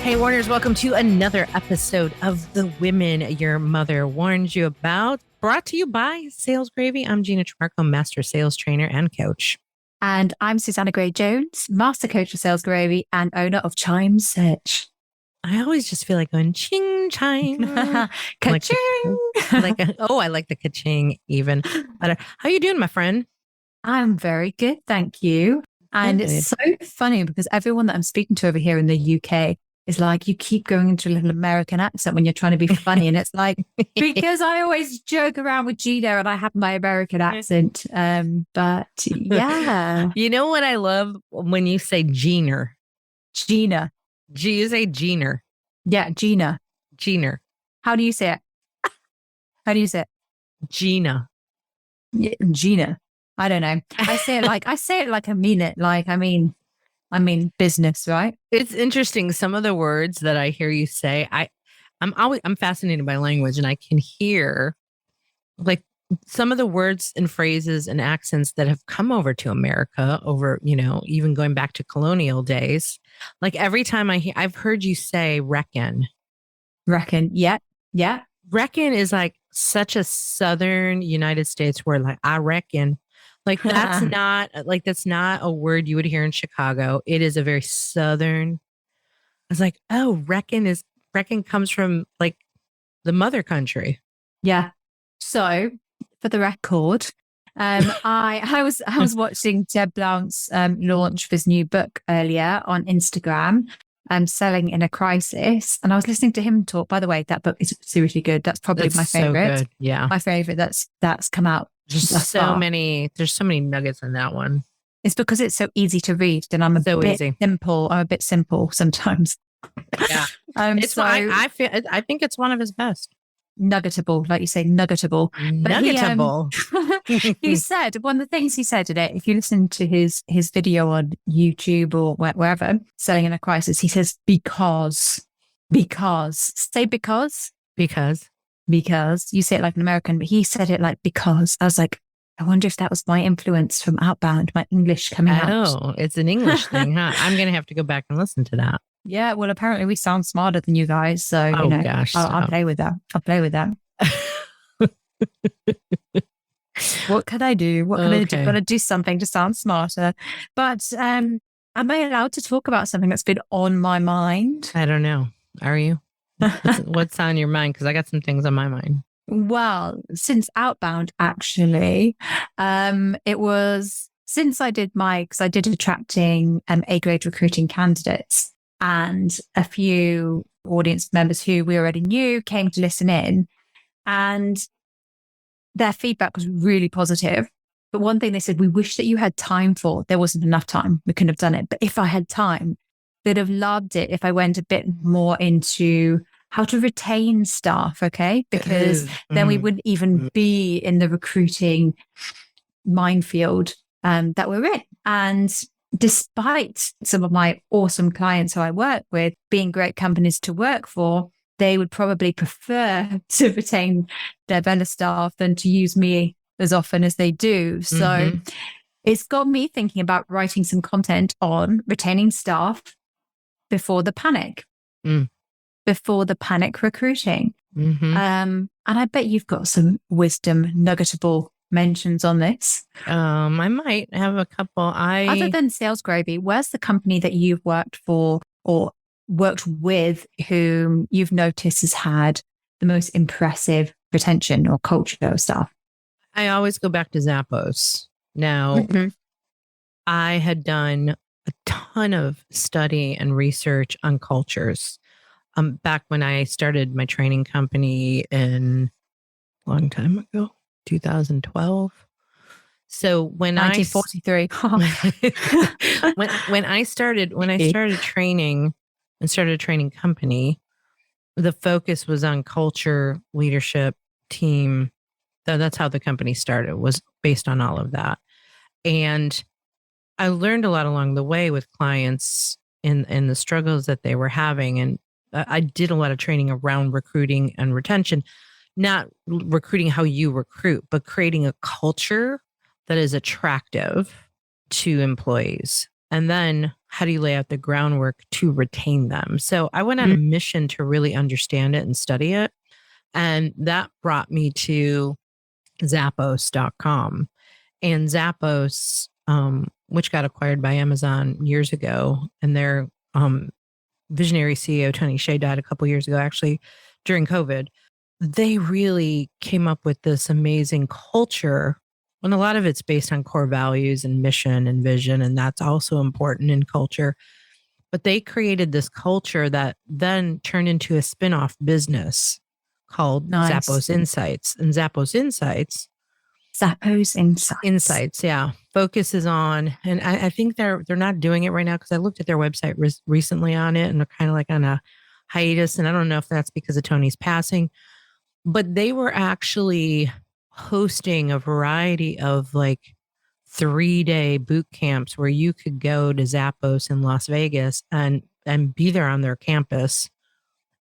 Hey, Warners, welcome to another episode of The Women Your Mother Warned You About, brought to you by Sales Gravy. I'm Gina Tramarco, Master Sales Trainer and Coach. And I'm Susanna Gray-Jones, Master Coach for Sales Gravy and owner of Chime Search. I always just feel like going ching chime. Ka-ching! I like the ka-ching even better. How you doing, my friend? I'm very good, thank you. And It's so funny because everyone that I'm speaking to over here in the UK is like, you keep going into a little American accent when you're trying to be funny. And it's like, because I always joke around with Gina and I have my American accent. But yeah. You know what I love when you say Gina? Gina. You say Gina. Yeah, Gina. Gina. How do you say it? How do you say it? Gina. Yeah, Gina. I don't know. I say it like I mean it. Like I mean business, right? It's interesting. Some of the words that I hear you say, I'm fascinated by language, and I can hear like some of the words and phrases and accents that have come over to America over, even going back to colonial days. Like every time I've heard you say reckon. Reckon. Yeah. Yeah. Reckon is like such a Southern United States word. Like, I reckon. Like that's not a word you would hear in Chicago. It is a very Southern. I was like, oh, reckon comes from like the mother country. Yeah. So for the record, I was watching Jeb Blount's launch of his new book earlier on Instagram, Selling in a Crisis, and I was listening to him talk. By the way, that book is seriously good. That's probably my favorite. So good. Yeah, my favorite. That's come out. There's so many nuggets in that one. It's because it's so easy to read, and I'm a bit simple. I'm a bit simple sometimes. Yeah, I think it's one of his best. Nuggetable, like you say, nuggetable. Nuggetable. He said, one of the things he said today, if you listen to his video on YouTube or wherever, Selling in a Crisis, he says, because. Say because. Because you say it like an American, but he said it like because. I was like, I wonder if that was my influence from Outbound, my English coming out. Oh, it's an English thing, huh? I'm going to have to go back and listen to that. Yeah, well, apparently we sound smarter than you guys. So, gosh, I'll play with that. What can I do? What can I do? Got to do something to sound smarter. But am I allowed to talk about something that's been on my mind? I don't know. Are you? What's on your mind? Because I got some things on my mind. Well, since Outbound, actually, it was since I did because I did attracting A-grade recruiting candidates, and a few audience members who we already knew came to listen in, and their feedback was really positive. But one thing they said, we wish that you had time for. There wasn't enough time. We couldn't have done it. But if I had time, they'd have loved it if I went a bit more into how to retain staff, okay? Because then we wouldn't even be in the recruiting minefield that we're in. And despite some of my awesome clients who I work with being great companies to work for, they would probably prefer to retain their vendor staff than to use me as often as they do. So it's got me thinking about writing some content on retaining staff before the panic, before the panic recruiting. And I bet you've got some wisdom nuggetable mentions on this. I might have a couple. Other than Sales Gravy, where's the company that you've worked for or worked with whom you've noticed has had the most impressive retention or culture of staff? I always go back to Zappos. Now, I had done a ton of study and research on cultures back when I started my training company in a long time ago, 2012. So when 1943. when I started training and started a training company, the focus was on culture, leadership, team. That's how the company started, was based on all of that. And I learned a lot along the way with clients in the struggles that they were having. And I did a lot of training around recruiting and retention, not recruiting how you recruit, but creating a culture that is attractive to employees. And then how do you lay out the groundwork to retain them? So I went on a mission to really understand it and study it. And that brought me to Zappos.com. And Zappos, which got acquired by Amazon years ago, and their visionary CEO, Tony Hsieh, died a couple years ago, actually, during COVID. They really came up with this amazing culture. And a lot of it's based on core values and mission and vision, and that's also important in culture. But they created this culture that then turned into a spin-off business called Zappos Insights. And Zappos Insights, yeah, focuses on, and I think they're not doing it right now because I looked at their website recently on it, and they're kind of like on a hiatus. And I don't know if that's because of Tony's passing, but they were actually hosting a variety of like 3-day boot camps where you could go to Zappos in Las Vegas and be there on their campus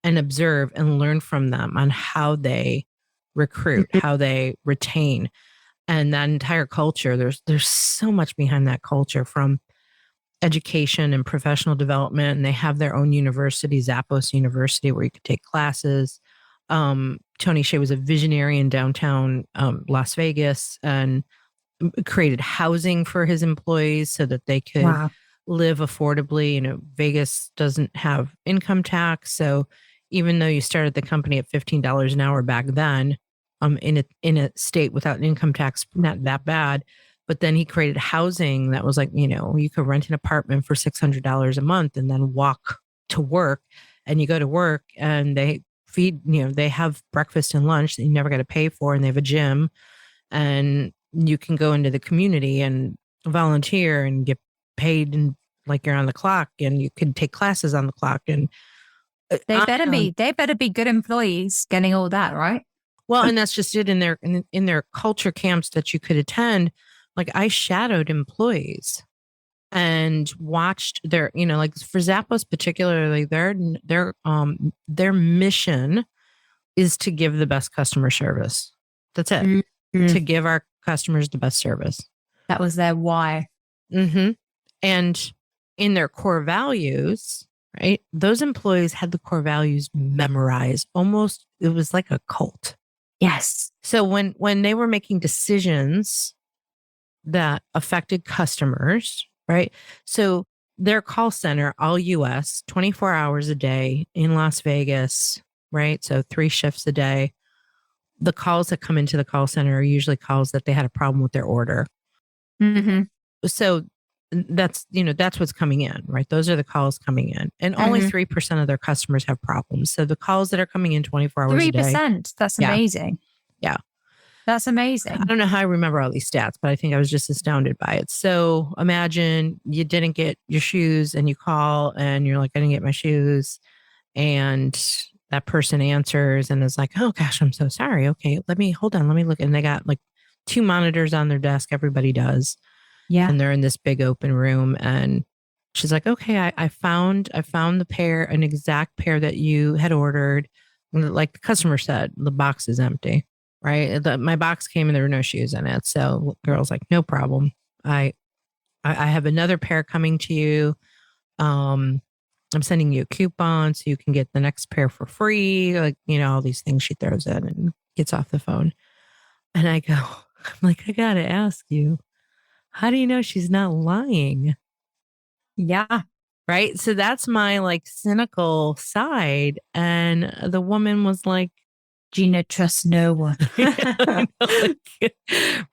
and observe and learn from them on how they recruit, how they retain, and that entire culture. There's so much behind that culture, from education and professional development. And they have their own university, Zappos University, where you could take classes. Tony Hsieh was a visionary in downtown Las Vegas and created housing for his employees so that they could live affordably. You know, Vegas doesn't have income tax. So even though you started the company at $15 an hour back then, in a state without an income tax, not that bad. But then he created housing that was like, you know, you could rent an apartment for $600 a month and then walk to work. And you go to work and they feed, you know, they have breakfast and lunch that you never got to pay for. And they have a gym, and you can go into the community and volunteer and get paid, and like you're on the clock, and you can take classes on the clock. And they better be good employees getting all that, right? Well, and that's just it. In their culture camps that you could attend, like I shadowed employees and watched their, you know, like for Zappos particularly, their mission is to give the best customer service. That's it. Mm-hmm. To give our customers the best service. That was their why. Mm-hmm. And in their core values, right, those employees had the core values memorized. Almost, it was like a cult. Yes. So when they were making decisions that affected customers, right? So their call center, all US, 24 hours a day in Las Vegas, right? So 3 shifts a day. The calls that come into the call center are usually calls that they had a problem with their order. Mm-hmm. So that's, you know, that's what's coming in, right? Those are the calls coming in. And only 3% of their customers have problems. So the calls that are coming in 24 hours 3%, a day. 3%. That's amazing. Yeah. That's amazing. I don't know how I remember all these stats, but I think I was just astounded by it. So imagine you didn't get your shoes and you call and you're like, I didn't get my shoes. And that person answers and is like, oh gosh, I'm so sorry. Okay, let me look. And they got like 2 monitors on their desk. Everybody does. Yeah. And they're in this big open room. And she's like, okay, I found the pair, an exact pair that you had ordered. And like the customer said, the box is empty, right? My box came and there were no shoes in it. So the girl's like, no problem. I have another pair coming to you. I'm sending you a coupon so you can get the next pair for free. Like, you know, all these things she throws in and gets off the phone. And I'm like, I got to ask you, how do you know she's not lying? Yeah. Right. So that's my like cynical side. And the woman was like, Gina trusts no one. Right.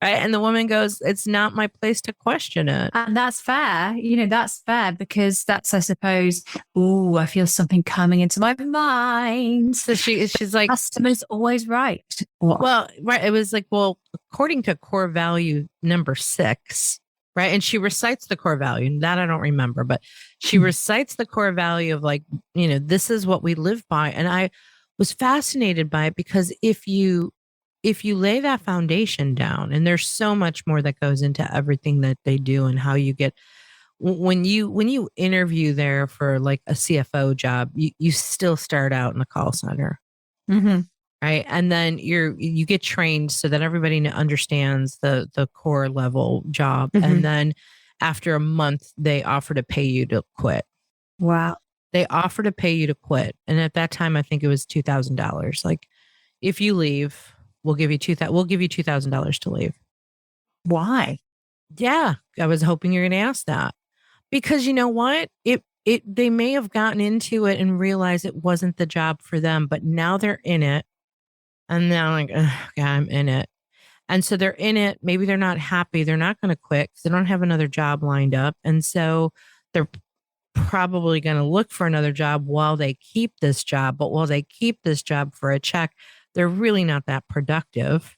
And the woman goes, it's not my place to question it. And that's fair. You know, that's fair because that's, I suppose, oh, I feel something coming into my mind. So she's like, customer's always right. What? Well, right. It was like, well, according to core value number 6, right. And she recites the core value, that I don't remember, but she recites the core value of like, you know, this is what we live by. And I was fascinated by it because if you lay that foundation down, and there's so much more that goes into everything that they do and how you get, when you interview there for like a CFO job, you still start out in the call center. Mm-hmm. Right. And then you get trained so that everybody understands the core level job. Mm-hmm. And then after a month, they offer to pay you to quit. Wow. They offer to pay you to quit. And at that time, I think it was $2,000. Like, if you leave, we'll give you $2,000 to leave. Why? Yeah. I was hoping you're going to ask that, because you know what? They may have gotten into it and realized it wasn't the job for them, but now they're in it. And now like, oh, God, I'm in it. And so they're in it. Maybe they're not happy. They're not going to quit because they don't have another job lined up. And so they're probably going to look for another job while they keep this job. But while they keep this job for a check, they're really not that productive.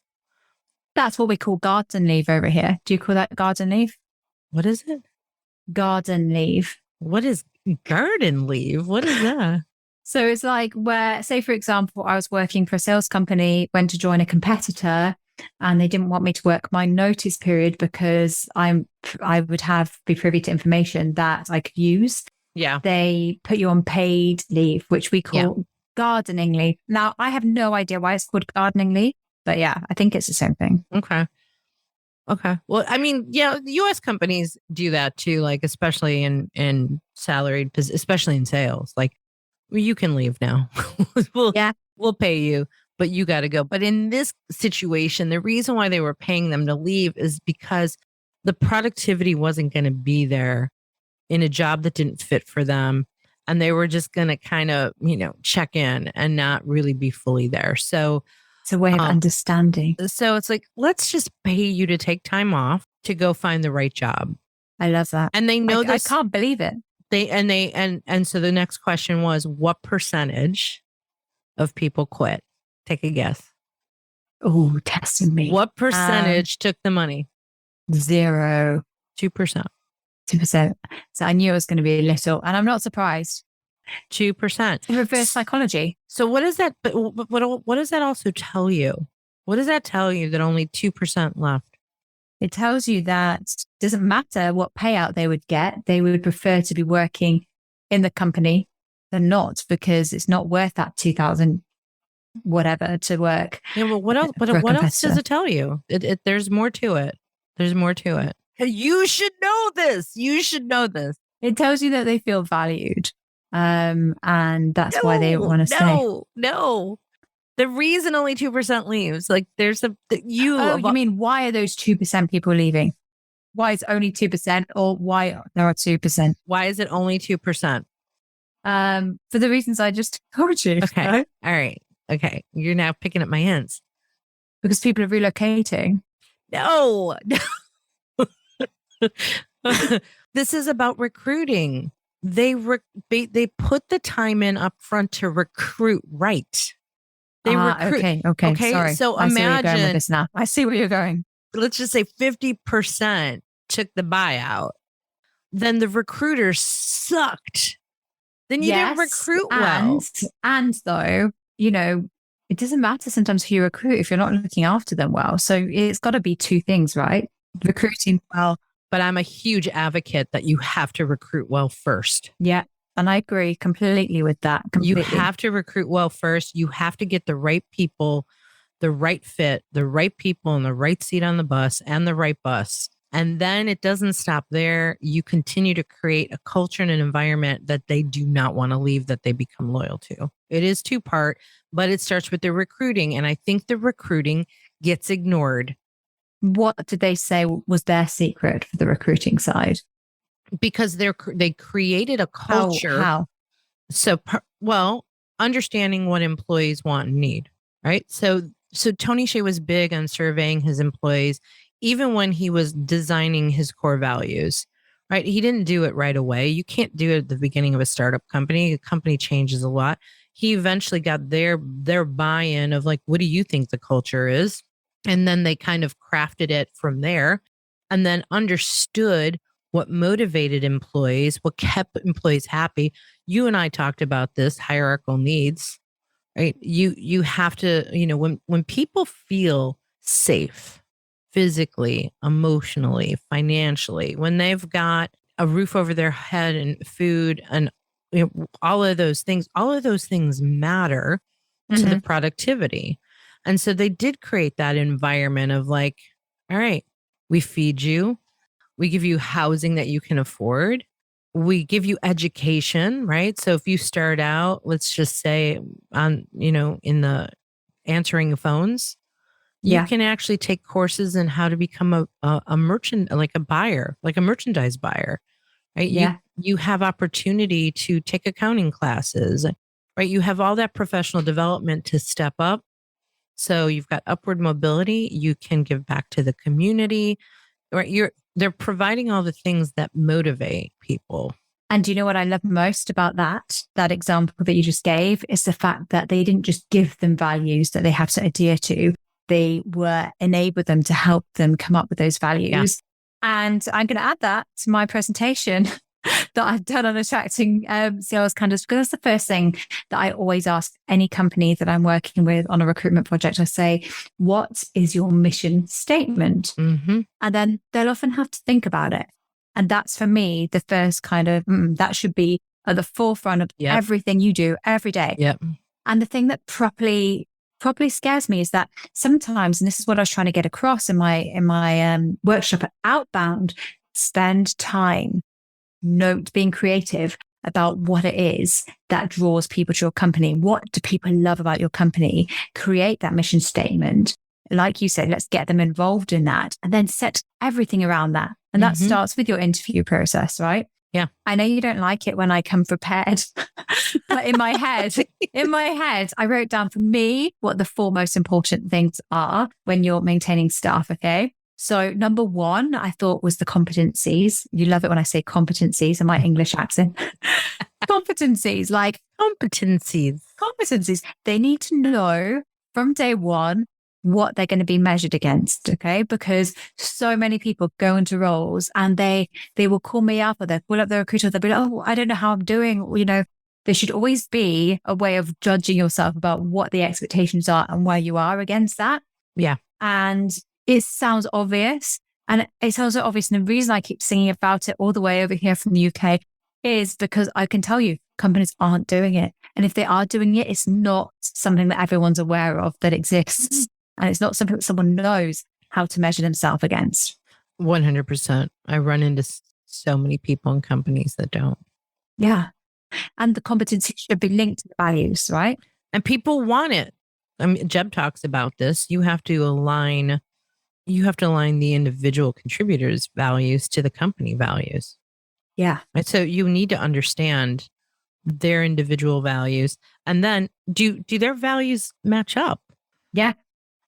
That's what we call garden leave over here. Do you call that garden leave? What is it? Garden leave. What is garden leave? What is that? So it's like where, say, for example, I was working for a sales company, went to join a competitor, and they didn't want me to work my notice period because I would be privy to information that I could use. Yeah. They put you on paid leave, which we call gardening leave. Now, I have no idea why it's called gardening leave, but yeah, I think it's the same thing. Okay. Well, I mean, yeah, U.S. companies do that too, like especially in salaried, especially in sales. Like, you can leave now. We'll pay you, but you got to go. But in this situation, the reason why they were paying them to leave is because the productivity wasn't going to be there in a job that didn't fit for them. And they were just going to kind of, check in and not really be fully there. So it's a way of understanding. So it's like, let's just pay you to take time off to go find the right job. I love that. And they know this. I can't believe it. And so the next question was, what percentage of people quit? Take a guess. Oh, testing me. What percentage took the money? 0. 2%. 2%. So I knew it was going to be little, and I'm not surprised. 2%. Reverse psychology. So what is that? But what does that also tell you? What does that tell you that only 2% left? It tells you that it doesn't matter what payout they would get. They would prefer to be working in the company than not, because it's not worth that 2,000 whatever to work. Yeah, well, what else? But what else does it tell you? There's more to it. There's more to it. You should know this. You should know this. It tells you that they feel valued. And that's why they want to stay. No. The reason only 2% leaves, like you mean why are those 2% people leaving? Why is only 2%, or why there are 2%? Why is it only 2%? For the reasons I just told you. Okay. Right? All right. Okay. You're now picking up my hints. Because people are relocating. No. This is about recruiting. They put the time in up front to recruit right. They recruit. Okay. Sorry. So I see where you're going with imagine this now. I see where you're going. Let's just say 50% took the buyout. Then the recruiters sucked. Then you didn't recruit well. And though, it doesn't matter sometimes who you recruit if you're not looking after them well. So it's got to be two things, right? Recruiting well. But I'm a huge advocate that you have to recruit well first. Yeah. And I agree completely with that. Completely. You have to recruit well first. You have to get the right people, the right fit, the right people in the right seat on the bus and the right bus. And then it doesn't stop there. You continue to create a culture and an environment that they do not want to leave, that they become loyal to. It is 2-part, but it starts with the recruiting. And I think the recruiting gets ignored. What did they say was their secret for the recruiting side? Because they created a culture. How? So, understanding what employees want and need, right? So Tony Hsieh was big on surveying his employees, even when he was designing his core values, right? He didn't do it right away. You can't do it at the beginning of a startup company. A company changes a lot. He eventually got their buy-in of like, what do you think the culture is? And then they kind of crafted it from there, and then understood what motivated employees, what kept employees happy. You and I talked about this, hierarchical needs, right? You have to, when people feel safe, physically, emotionally, financially, when they've got a roof over their head and food and all of those things matter to the productivity. And so they did create that environment of like, all right, we feed you, We give you housing that you can afford. We give you education, right? So if you start out, let's just say on, in the answering phones, you Yeah. can actually take courses in how to become a merchant, like a buyer, like a merchandise buyer, right? Yeah. You have opportunity to take accounting classes, right? You have all that professional development to step up. So you've got upward mobility. You can give back to the community, right? They're providing all the things that motivate people. And do you know what I love most about that example that you just gave is the fact that they didn't just give them values that they have to adhere to. They were enabled them to help them come up with those values. Yeah. And I'm going to add that to my presentation that I've done on attracting sales candidates, because that's the first thing that I always ask any company that I'm working with on a recruitment project. I say, what is your mission statement? Mm-hmm. And then they'll often have to think about it. And that's for me, the first kind of, that should be at the forefront of everything you do every day. Yep. And the thing that properly scares me is that sometimes, and this is what I was trying to get across in my workshop at Outbound, spend time, being creative about what it is that draws people to your company. What do people love about your company? Create that mission statement. Like you said, let's get them involved in that and then set everything around that. And that starts with your interview process, right? Yeah. I know you don't like it when I come prepared, but in my head, I wrote down for me what the 4 most important things are when you're maintaining staff. Okay. So number 1, I thought, was the competencies. You love it when I say competencies in my English accent. Competencies. They need to know from day one what they're going to be measured against. Okay. Because so many people go into roles and they will call me up, or they'll call up the recruiter. They'll be like, oh, I don't know how I'm doing. There should always be a way of judging yourself about what the expectations are and where you are against that. Yeah. And it sounds obvious. And it sounds so obvious. And the reason I keep singing about it all the way over here from the UK is because I can tell you companies aren't doing it. And if they are doing it, it's not something that everyone's aware of that exists. And it's not something that someone knows how to measure themselves against. 100%. I run into so many people in companies that don't. Yeah. And the competency should be linked to the values, right? And people want it. I mean, Jeb talks about this. You have to align the individual contributors' values to the company values. Yeah. Right? So you need to understand their individual values. And then do their values match up? Yeah.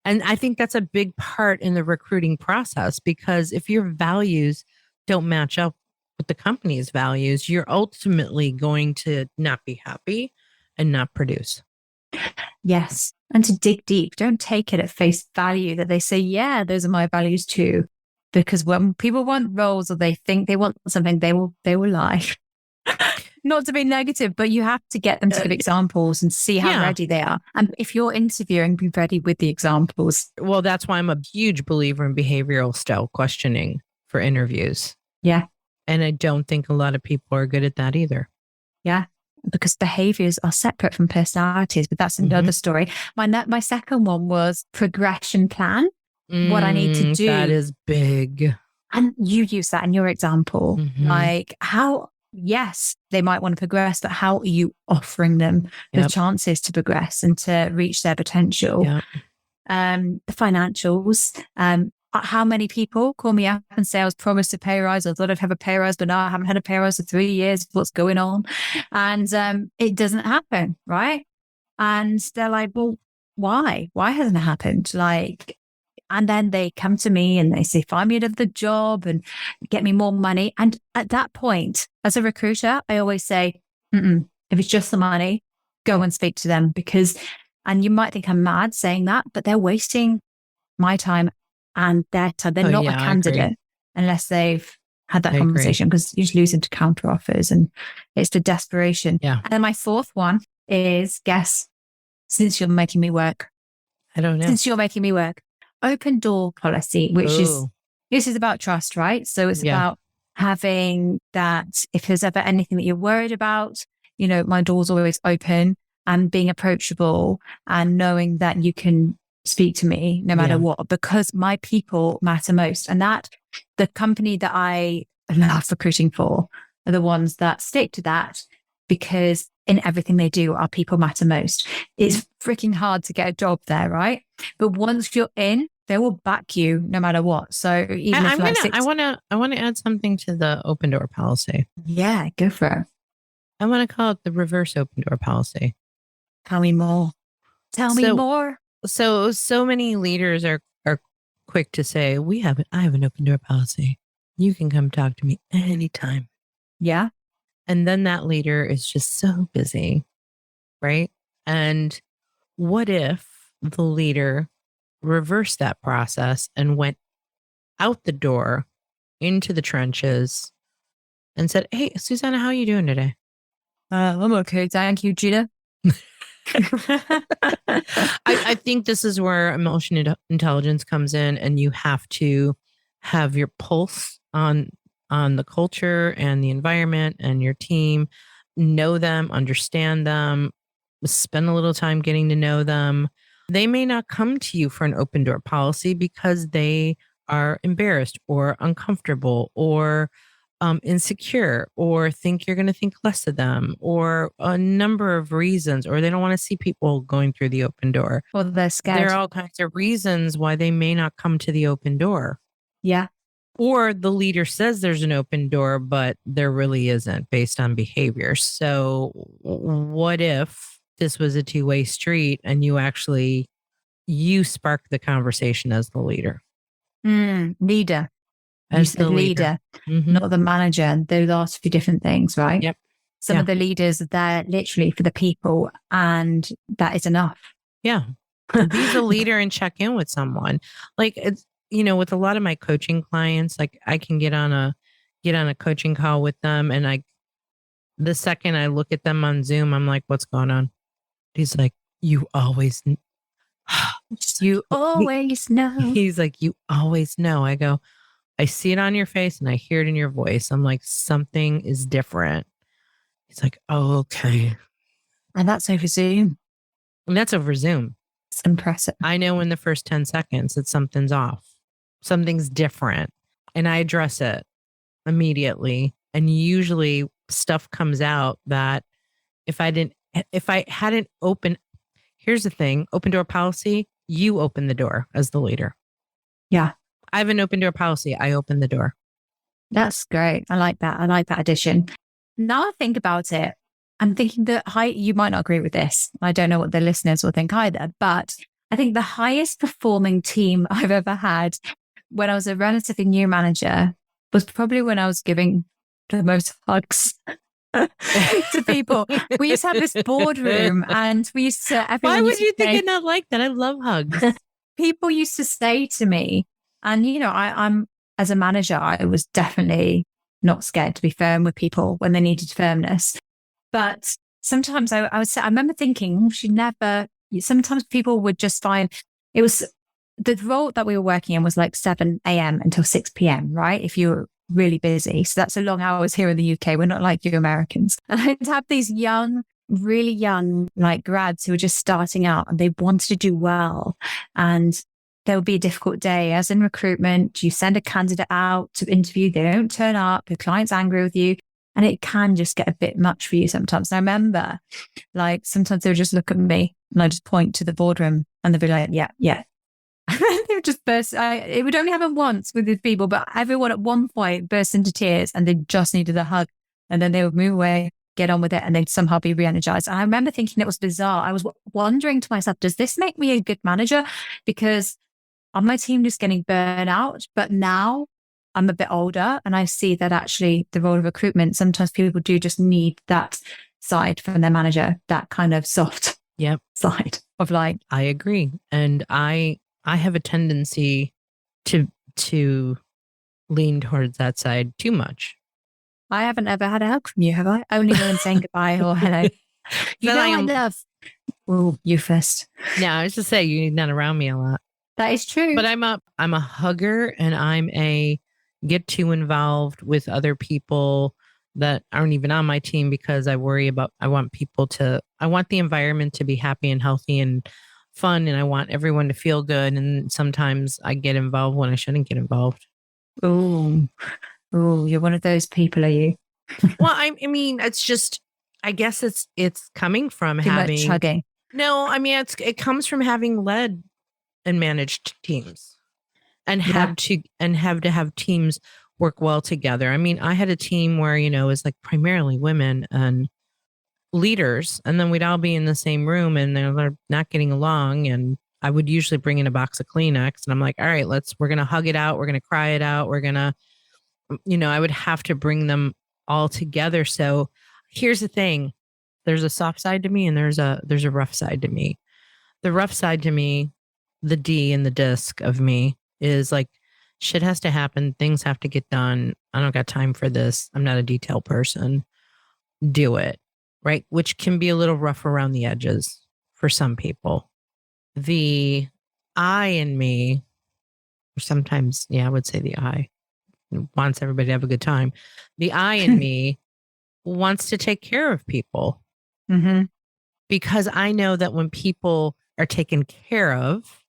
And I think that's a big part in the recruiting process, because if your values don't match up with the company's values, you're ultimately going to not be happy and not produce. Yes. And to dig deep, don't take it at face value that they say, yeah, those are my values too. Because when people want roles or they think they want something, they will lie. Not to be negative, but you have to get them to give examples and see how ready they are. And if you're interviewing, be ready with the examples. Well, that's why I'm a huge believer in behavioral style questioning for interviews. Yeah. And I don't think a lot of people are good at that either. Yeah. Because behaviors are separate from personalities, but that's another story. My second one was progression plan. What I need to do. That is big. And you use that in your example. Like how, yes, they might want to progress, but how are you offering them the chances to progress and to reach their potential? The financials, how many people call me up and say, I was promised a pay rise. I thought I'd have a pay rise, but now I haven't had a pay rise for 3 years. What's going on? And it doesn't happen, right? And they're like, well, why? Why hasn't it happened? And then they come to me and they say, find me another job and get me more money. And at that point, as a recruiter, I always say, if it's just the money, go and speak to them, and you might think I'm mad saying that, but they're wasting my time and their time. They're not a candidate unless they've had that conversation, because you just lose into counter offers and it's the desperation. Yeah. And then my fourth one is, guess, since you're making me work. I don't know. Since you're making me work. Open door policy, which this is about trust, right? So it's about having that, if there's ever anything that you're worried about, my door's always open, and being approachable and knowing that you can speak to me no matter what, because my people matter most. And that the company that I love recruiting for are the ones that stick to that, because in everything they do, our people matter most. It's freaking hard to get a job there, right? But once you're in, they will back you no matter what. So even if I want to add something to the open door policy. Yeah, go for it. I want to call it the reverse open door policy. Tell me more. Tell me more. So many leaders are quick to say, I have an open door policy. You can come talk to me anytime. Yeah. And then that leader is just so busy, right? And what if the leader reversed that process and went out the door into the trenches and said, "Hey, Susanna, how are you doing today?" I'm okay. Thank you, Gina. I think this is where emotional intelligence comes in, and you have to have your pulse on the culture and the environment and your team, know them, understand them, spend a little time getting to know them. They may not come to you for an open door policy because they are embarrassed or uncomfortable or insecure, or think you're going to think less of them, or a number of reasons, or they don't want to see people going through the open door. Well, they're scared. There are all kinds of reasons why they may not come to the open door. Yeah. Or the leader says there's an open door, but there really isn't, based on behavior. So what if this was a two-way street and you spark the conversation as the leader? Leader. As the leader. Not the manager. Those are two different things, right? Yep. Some of the leaders are there literally for the people, and that is enough. Yeah. Be the leader and check in with someone. Like, it's, with a lot of my coaching clients, like I can get on a coaching call with them, and the second I look at them on Zoom, I'm like, "What's going on?" He's like, "You always You always know." He's like, "You always know." I go, "I see it on your face and I hear it in your voice." I'm like, "Something is different." He's like, "Oh, okay." And that's over Zoom. And that's over Zoom. It's impressive. I know in the first 10 seconds that something's off. Something's different. And I address it immediately. And usually stuff comes out that if I hadn't opened, here's the thing, open door policy, you open the door as the leader. Yeah. I have an open door policy. I open the door. That's great. I like that. I like that addition. Now I think about it, I'm thinking that you might not agree with this. I don't know what the listeners will think either, but I think the highest performing team I've ever had when I was a relatively new manager was probably when I was giving the most hugs to people. We used to have this boardroom, and we used to. Why would you think I'm not like that? I love hugs. People used to say to me, and I'm as a manager, I was definitely not scared to be firm with people when they needed firmness. But sometimes I remember thinking, sometimes people would just find it was the role that we were working in was like 7 a.m. until 6 p.m., right? If you were really busy. So that's a long hours here in the UK. We're not like you Americans. And I'd have these really young, like grads who were just starting out, and they wanted to do well. And there would be a difficult day. As in recruitment, you send a candidate out to interview, they don't turn up, the client's angry with you, and it can just get a bit much for you sometimes. And I remember, like, sometimes they would just look at me and I just point to the boardroom and they'd be like, yeah. They would just burst. It would only happen once with these people, but everyone at one point burst into tears and they just needed a hug. And then they would move away, get on with it, and they'd somehow be re-energized. And I remember thinking it was bizarre. I was wondering to myself, does this make me a good manager? Because on my team just getting burnt out, but now I'm a bit older and I see that actually the role of recruitment, sometimes people do just need that side from their manager, that kind of soft side of like. I agree. And I have a tendency to lean towards that side too much. I haven't ever had a hug from you, have I? Only when saying goodbye or hello. I love. Oh, you first. Yeah, I was just saying, you're not around me a lot. That is true. But I'm a hugger, and I'm a get too involved with other people that aren't even on my team, because I want the environment to be happy and healthy and fun, and I want everyone to feel good. And sometimes I get involved when I shouldn't get involved. Oh, oh, you're one of those people, are you? Well, I mean, it's just, I guess it's coming from Too much having, chugging. no, I mean, it comes from having led and managed teams and Yeah. have to have teams work well together. I mean, I had a team where, it was like primarily women and leaders, and then we'd all be in the same room and they're not getting along. And I would usually bring in a box of Kleenex and I'm like, all right, we're going to hug it out. We're going to cry it out. We're going to, I would have to bring them all together. So here's the thing. There's a soft side to me and there's a rough side to me. The rough side to me, the D in the disc of me is like, shit has to happen. Things have to get done. I don't got time for this. I'm not a detail person. Do it. Right. Which can be a little rough around the edges for some people. The I in me, or sometimes, I would say the I wants everybody to have a good time. The I in me wants to take care of people because I know that when people are taken care of,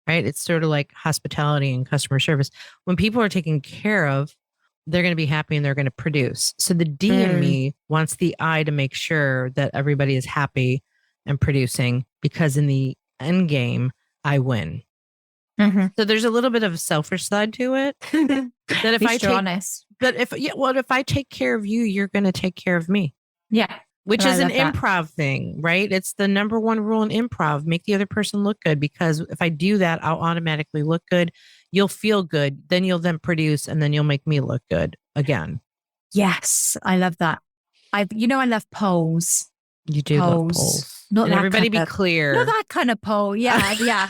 right, it's sort of like hospitality and customer service. When people are taken care of, they're going to be happy and they're going to produce. So the D in me wants the I to make sure that everybody is happy and producing because in the end game, I win. So there's a little bit of a selfish side to it. That if I take, honest. But if I take care of you, you're going to take care of me. Yeah. Which is an improv thing, right? It's the number one rule in improv, make the other person look good, because if I do that, I'll automatically look good. You'll feel good. Then you'll then produce and then you'll make me look good again. Yes. I love that. I love polls. You do love polls. Not and everybody be clear. Not that kind of poll. Yeah. Yeah.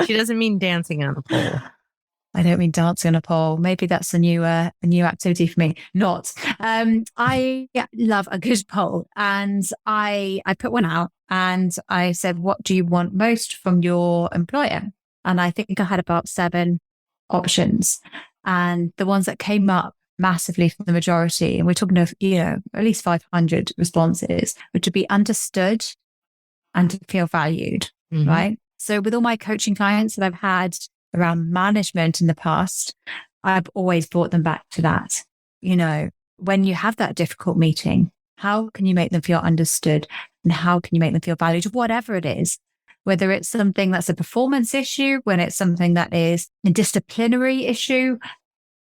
She doesn't mean dancing on a pole. I don't mean dancing on a pole. Maybe that's a new activity for me. Not. I love a good poll, and I put one out, and I said, "What do you want most from your employer?" And I think I had about 7 options, and the ones that came up massively for the majority, and we're talking of at least 500 responses, were to be understood and to feel valued. Right. So with all my coaching clients that I've had around management in the past, I've always brought them back to that. When you have that difficult meeting, how can you make them feel understood and how can you make them feel valued, whatever it is, whether it's something that's a performance issue, when it's something that is a disciplinary issue,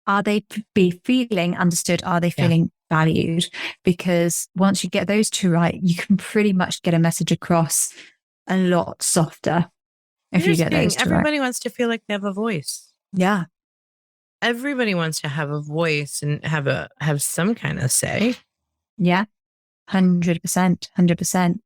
are they be feeling understood? Are they feeling valued? Because once you get those 2 right, you can pretty much get a message across a lot softer. If you get those 2 everybody right. wants to feel like they have a voice. Yeah. Everybody wants to have a voice and have some kind of say. Yeah. 100%. 100%.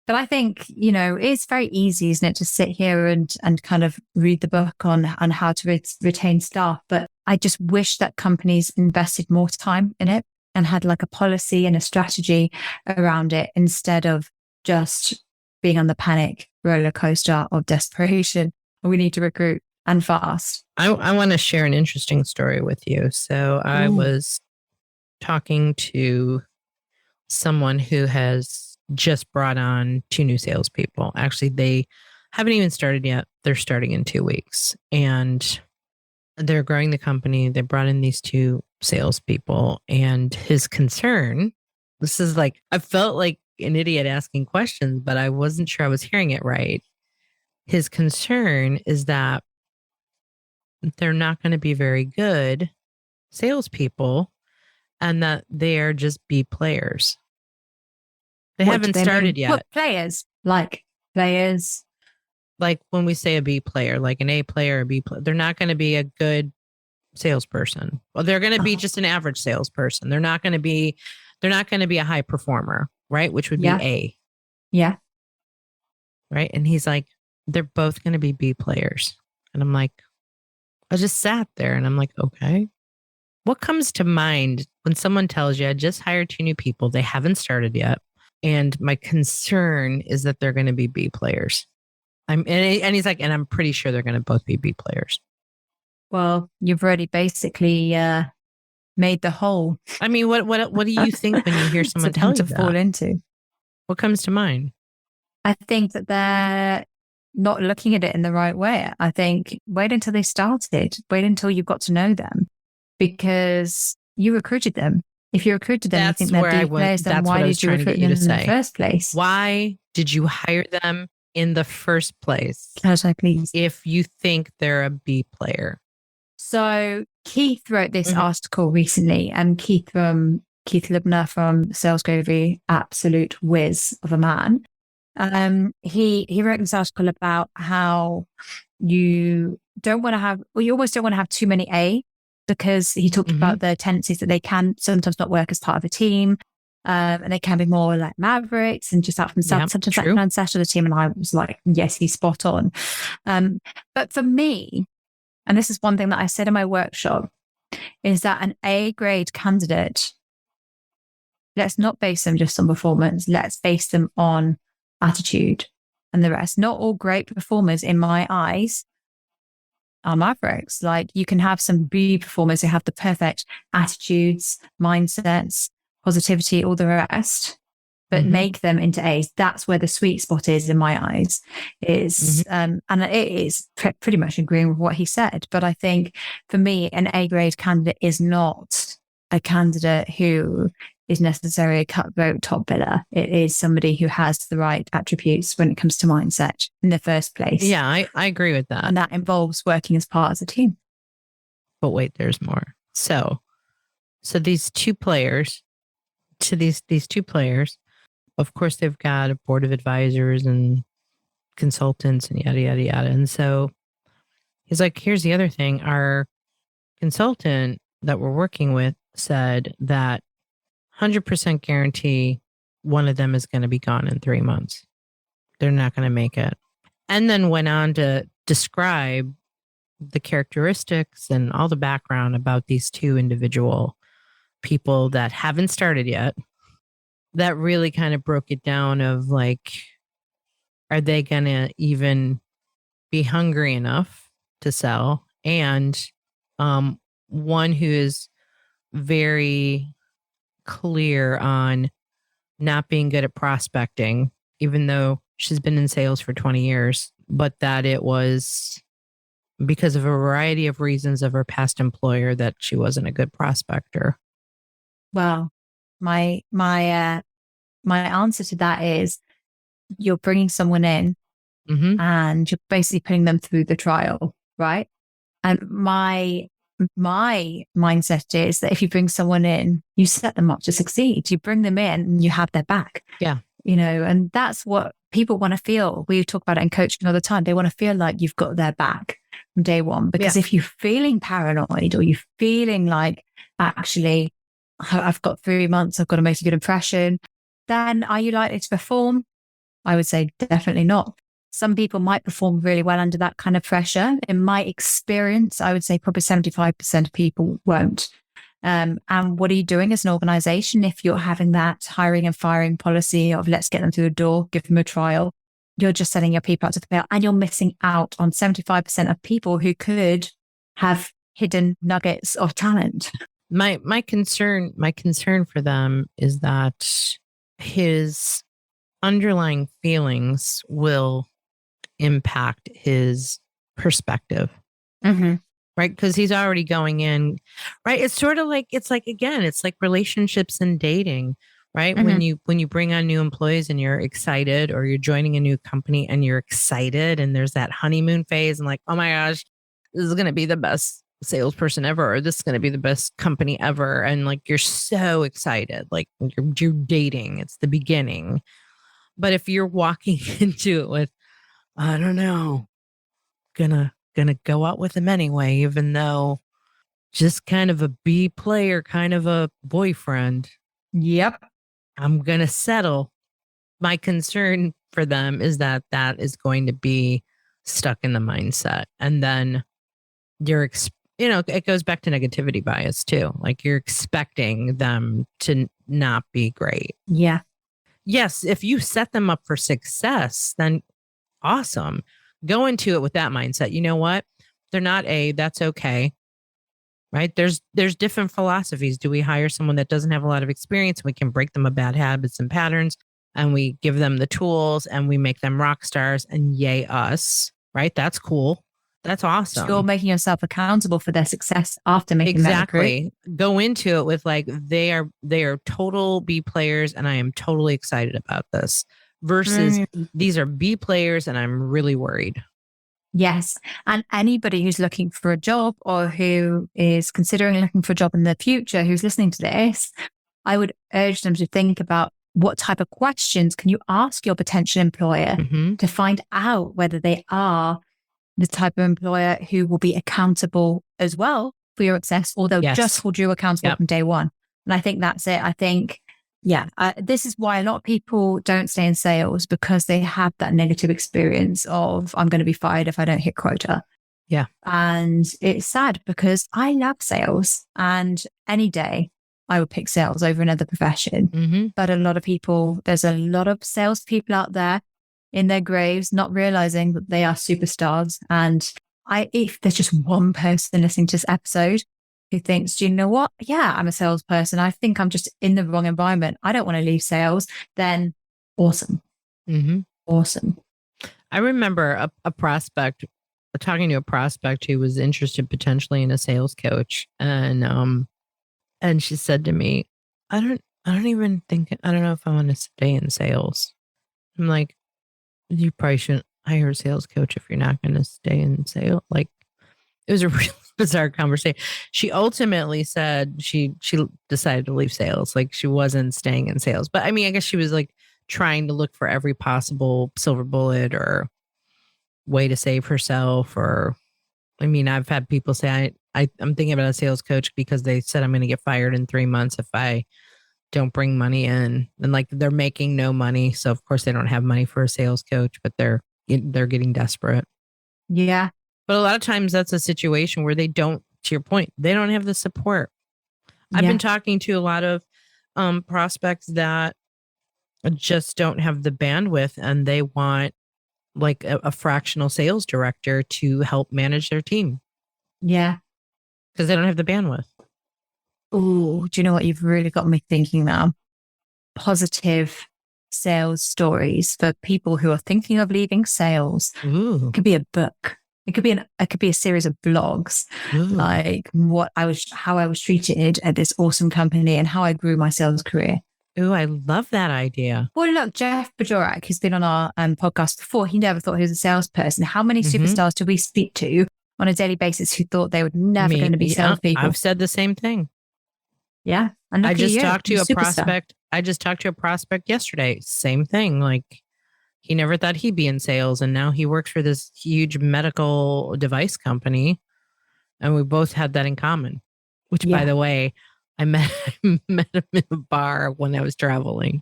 But I think, it's very easy, isn't it, to sit here and kind of read the book on how to retain staff. But I just wish that companies invested more time in it and had like a policy and a strategy around it instead of just being on the panic roller coaster of desperation. We need to recruit and fast. I want to share an interesting story with you. So I was talking to someone who has just brought on 2 new salespeople. Actually, they haven't even started yet. They're starting in 2 weeks and they're growing the company. They brought in these 2 salespeople, and his concern, this is like, I felt like an idiot asking questions, but I wasn't sure I was hearing it right. His concern is that they're not going to be very good salespeople and that they are just B players. They haven't started yet. What players? Like players? Like when we say a B player, like an A player, a B player, they're not going to be a good salesperson. Well, they're going to be just an average salesperson. They're not going to be a high performer, right? Which would be A. Yeah. Right. And he's like, they're both going to be B players. And I'm like, I just sat there and I'm like, okay. What comes to mind when someone tells you, I just hired 2 new people, they haven't started yet, and my concern is that they're going to be B players? And he's like, and I'm pretty sure they're going to both be B players. Well, you've already basically made the hole. I mean, what do you think when you hear someone tell you to that? fall into? What comes to mind? I think that not looking at it in the right way. I think wait until they started, wait until you've got to know them, because you recruited them. If you recruited them, That's you think they're where I B went. players, then That's why what I was did you trying to recruit get you them to in the say. first place? Why did you hire them in the first place Because I please. if you think they're a B player? So Keith wrote this Mhm. article recently, and Keith Libner from Sales Gravy, absolute whiz of a man. He wrote this article about how you don't want to have, or you almost don't want to have too many A, because he talked about the tendencies that they can sometimes not work as part of a team. And they can be more like mavericks and just out for themselves. Yep, Sometimes true. that can unsettle the team. And I was like, yes, he's spot on. But for me, and this is one thing that I said in my workshop, is that an A grade candidate, let's not base them just on performance. Let's base them on attitude and the rest. Not all great performers in my eyes are mavericks. Like, you can have some B performers who have the perfect attitudes, mindsets, positivity, all the rest, but make them into A's. That's where the sweet spot is in my eyes. And it is pretty much agreeing with what he said. But I think for me, an A grade candidate is not a candidate who is necessarily a cutthroat top biller. It is somebody who has the right attributes when it comes to mindset in the first place. Yeah, I agree with that. And that involves working as part of a team. But wait, there's more. So these two players, of course, they've got a board of advisors and consultants and yada, yada, yada. And so he's like, here's the other thing. Our consultant that we're working with said that 100% guarantee one of them is going to be gone in 3 months. They're not going to make it. And then went on to describe the characteristics and all the background about these two individual people that haven't started yet. That really kind of broke it down of like, are they going to even be hungry enough to sell? And one who is very clear on not being good at prospecting, even though she's been in sales for 20 years, but that it was because of a variety of reasons of her past employer that she wasn't a good prospector. Well, my answer to that is, you're bringing someone in and you're basically putting them through the trial, right? And my mindset is that if you bring someone in, you set them up to succeed. You bring them in and you have their back. Yeah. And that's what people want to feel. We talk about it in coaching all the time. They want to feel like you've got their back from day one. Because if you're feeling paranoid, or you're feeling like, actually, I've got 3 months, I've got to make a good impression, then are you likely to perform? I would say definitely not. Some people might perform really well under that kind of pressure. In my experience, I would say probably 75% of people won't. And what are you doing as an organization if you're having that hiring and firing policy of let's get them through the door, give them a trial? You're just sending your people out to fail, and you're missing out on 75% of people who could have hidden nuggets of talent. My concern for them is that his underlying feelings will impact his perspective. Right? Because he's already going in, right? It's sort of like, it's like relationships and dating, right? When you bring on new employees and you're excited, or you're joining a new company and you're excited, and there's that honeymoon phase and like, oh my gosh, this is going to be the best salesperson ever, or this is going to be the best company ever. And like, you're so excited, like you're dating, it's the beginning. But if you're walking into it with, I don't know, gonna go out with him anyway, even though just kind of a B player, kind of a boyfriend. Yep. I'm gonna settle. My concern for them is that is going to be stuck in the mindset. And then it goes back to negativity bias too. Like, you're expecting them to not be great. Yeah. Yes, if you set them up for success, then awesome. Go into it with that mindset. You know what? They're not A, that's okay. Right? There's different philosophies. Do we hire someone that doesn't have a lot of experience? We can break them of bad habits and patterns and we give them the tools and we make them rock stars, and yay us, right? That's cool. That's awesome. You're making yourself accountable for their success after making that recruit. Go into it with like, they are total B players and I am totally excited about this, versus these are B players and I'm really worried. Yes. And anybody who's looking for a job or who is considering looking for a job in the future, who's listening to this, I would urge them to think about what type of questions can you ask your potential employer to find out whether they are the type of employer who will be accountable as well for your success, or they'll just hold you accountable from day one. And I think that's it. I think, this is why a lot of people don't stay in sales, because they have that negative experience of, I'm going to be fired if I don't hit quota. Yeah. And it's sad because I love sales, and any day I would pick sales over another profession. But a lot of people, there's a lot of salespeople out there in their graves, not realizing that they are superstars. And if there's just one person listening to this episode who thinks, do you know what? Yeah, I'm a salesperson. I think I'm just in the wrong environment. I don't want to leave sales. Then awesome. Awesome. I remember a prospect, talking to a prospect who was interested potentially in a sales coach. And she said to me, I don't know if I want to stay in sales. I'm like, you probably shouldn't hire a sales coach if you're not going to stay in sales. Like, it was a really bizarre conversation. She ultimately said she decided to leave sales. Like, she wasn't staying in sales. But I mean, I guess she was like trying to look for every possible silver bullet or way to save herself. Or, I mean, I've had people say, I'm thinking about a sales coach because they said I'm going to get fired in 3 months if I don't bring money in, and like they're making no money. So of course they don't have money for a sales coach, but they're getting desperate. Yeah. But a lot of times that's a situation where they don't, to your point, they don't have the support. I've been talking to a lot of prospects that just don't have the bandwidth, and they want like a fractional sales director to help manage their team. Yeah. Because they don't have the bandwidth. Oh, do you know what? You've really got me thinking now. Positive sales stories for people who are thinking of leaving sales. It could be a book. It could be a series of blogs, like how I was treated at this awesome company and how I grew my sales career. Ooh, I love that idea. Well, look, Jeff Bajorak, who's been on our podcast before, he never thought he was a salesperson. How many superstars do we speak to on a daily basis who thought they were never going to be salespeople? I've said the same thing. Yeah. I just talked to a prospect. I just talked to a prospect yesterday. Same thing. Like, he never thought he'd be in sales, and now he works for this huge medical device company. And we both had that in common, which by the way, I met him in a bar when I was traveling.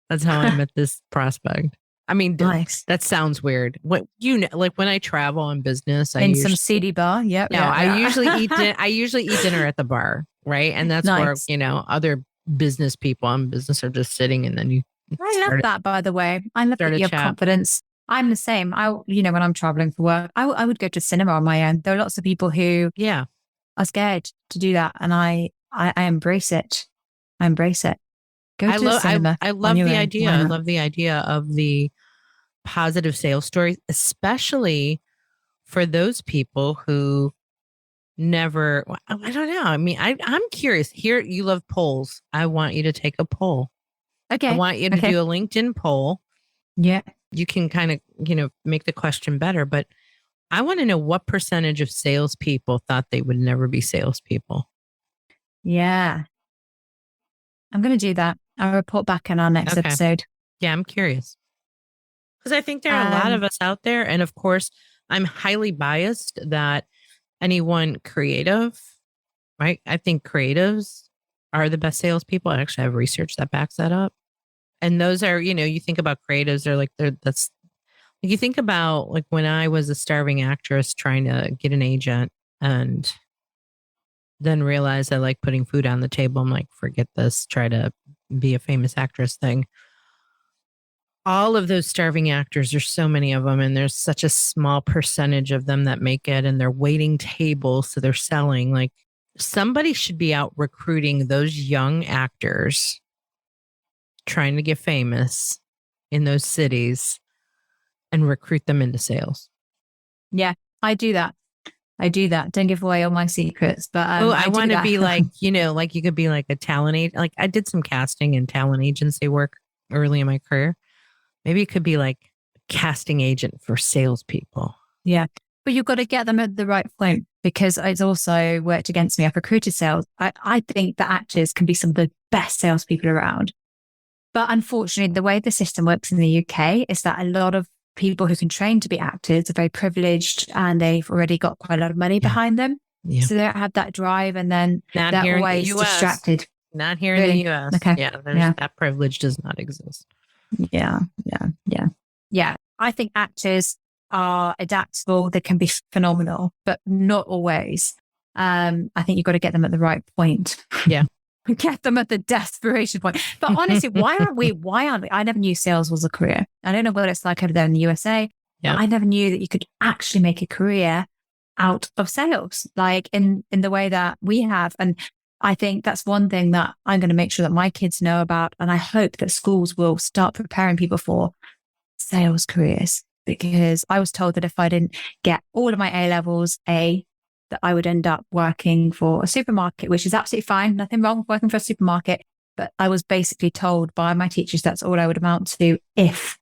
That's how I met this prospect. I mean, nice. That sounds weird. What like when I travel on business, some seedy bar. Yep. No, I usually eat. I usually eat dinner at the bar, right? And that's where other business people on business are just sitting, and then you. I love that, by the way. I love that you have confidence. I'm the same. When I'm traveling for work, I would go to cinema on my own. There are lots of people who are scared to do that, and I embrace it. I embrace it. Go to the cinema. I love the idea. I love the idea of the positive sales stories, especially for those people who never. I don't know. I mean, I'm curious. Here, you love polls. I want you to take a poll. Okay. I want you to do a LinkedIn poll. Yeah. You can kind of, make the question better, but I want to know what percentage of salespeople thought they would never be salespeople. Yeah. I'm going to do that. I'll report back in our next episode. Yeah, I'm curious. Because I think there are a lot of us out there. And of course, I'm highly biased that anyone creative, right? I think creatives are the best salespeople. I actually have research that backs that up. And those are, you think about creatives, you think about like when I was a starving actress trying to get an agent and then realized I like putting food on the table. I'm like, forget this, try to be a famous actress thing. All of those starving actors, there's so many of them, and there's such a small percentage of them that make it, and they're waiting tables. So they're selling. Like, somebody should be out recruiting those young actors trying to get famous in those cities and recruit them into sales. Yeah, I do that. Don't give away all my secrets, but I want to be like, like you could be like a talent agent. Like I did some casting and talent agency work early in my career. Maybe it could be like a casting agent for salespeople. Yeah. But you've got to get them at the right point, because it's also worked against me. I've recruited sales. I think that actors can be some of the best salespeople around. But unfortunately, the way the system works in the UK is that a lot of people who can train to be actors are very privileged and they've already got quite a lot of money behind them. Yeah. So they don't have that drive, and then they're always distracted. Not here in the US. Okay. Yeah, that privilege does not exist. Yeah. I think actors are adaptable. They can be phenomenal, but not always. I think you've got to get them at the right point. Yeah. Get them at the desperation point. But honestly, why aren't we? I never knew sales was a career. I don't know what it's like over there in the USA. Yeah. I never knew that you could actually make a career out of sales, like in the way that we have. And I think that's one thing that I'm going to make sure that my kids know about. And I hope that schools will start preparing people for sales careers, because I was told that if I didn't get all of my A levels that I would end up working for a supermarket, which is absolutely fine. Nothing wrong with working for a supermarket. But I was basically told by my teachers that's all I would amount to if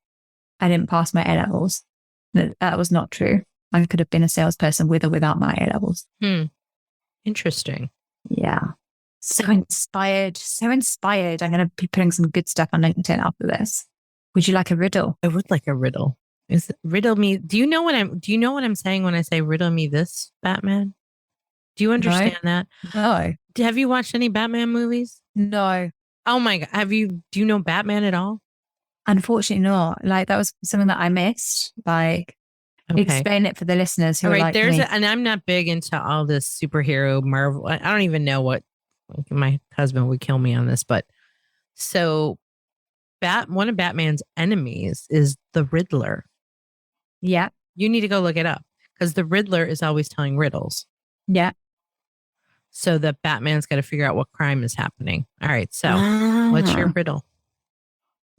I didn't pass my A levels. That was not true. I could have been a salesperson with or without my A levels. Interesting. Yeah. So inspired. I'm going to be putting some good stuff on LinkedIn after this. Would you like a riddle? I would like a riddle. Is it riddle me? Do you know what I'm saying when I say riddle me this, Batman? Do you understand that? No. Have you watched any Batman movies? No. Oh my God. Do you know Batman at all? Unfortunately not. Like, that was something that I missed. Like, explain it for the listeners who are like me. And I'm not big into all this superhero Marvel. I don't even know what, my husband would kill me on this, but so one of Batman's enemies is the Riddler. Yeah. You need to go look it up, because the Riddler is always telling riddles. Yeah. So that Batman's got to figure out what crime is happening. All right. So what's your riddle?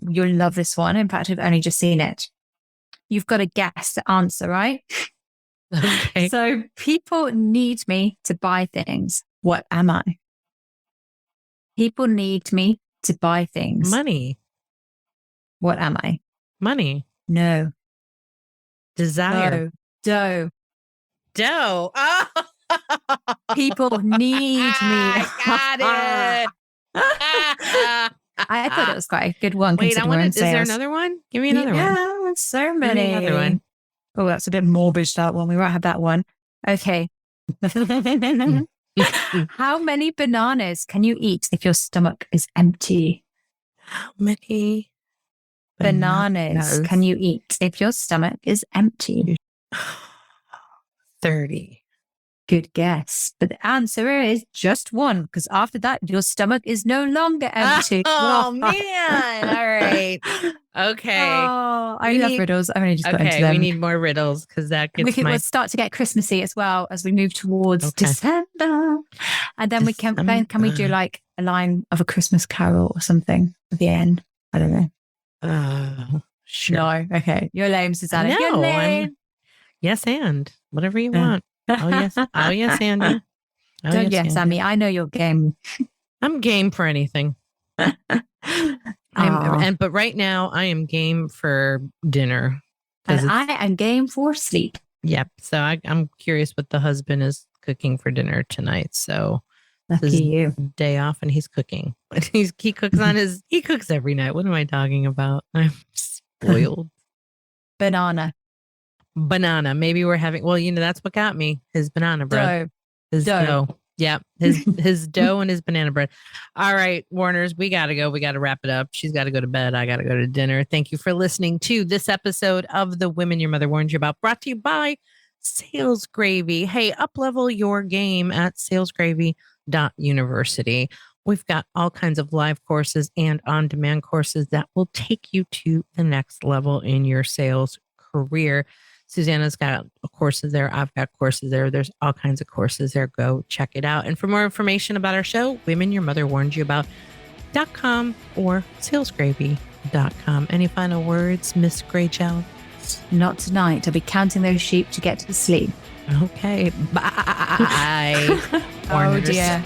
You'll love this one. In fact, I've only just seen it. You've got to guess the answer, right? Okay. So people need me to buy things. What am I? People need me to buy things. Money. What am I? Money. No. Desire. Dough. Oh. People need me. I got it. I thought it was quite a good one. Wait, is there another one? Give me another one. Yeah, so many. Give me another one. Oh, that's a bit morbid, that one. We won't have that one. Okay. How many bananas can you eat if your stomach is empty? How many bananas can you eat if your stomach is empty? 30. Good guess. But the answer is just one, because after that, your stomach is no longer empty. Oh, man. All right. Okay. Oh, I love riddles. I'm only just got into them. We need more riddles, because that gets we'll start to get Christmassy as well as we move towards December. And then can we do like a line of a Christmas carol or something at the end? I don't know. Sure. No. Okay. You're lame, Susanna. No, You're lame. Yes, and whatever you want. Oh, yes. Oh, yes, Andy. Oh, Don't yes, Sammy. I know your game. I'm game for anything. But right now I am game for dinner. And I am game for sleep. Yep. So I'm curious what the husband is cooking for dinner tonight. So lucky you. Day off and he's cooking. He cooks he cooks every night. What am I talking about? I'm spoiled. Banana. Maybe we're having, that's what got me. His banana bread. His dough. Yeah. His dough and his banana bread. All right, Warners, we got to go. We got to wrap it up. She's got to go to bed. I got to go to dinner. Thank you for listening to this episode of The Women Your Mother Warned You About, brought to you by Sales Gravy. Hey, up-level your game at salesgravy.university. We've got all kinds of live courses and on-demand courses that will take you to the next level in your sales career. Susanna's got courses there. I've got courses there. There's all kinds of courses there. Go check it out. And for more information about our show, Women Your Mother Warned You About, salesgravy.com or salesgravy.com. Any final words, Miss Graychild? Not tonight. I'll be counting those sheep to get to the sleep. Okay. Bye. Oh, dear.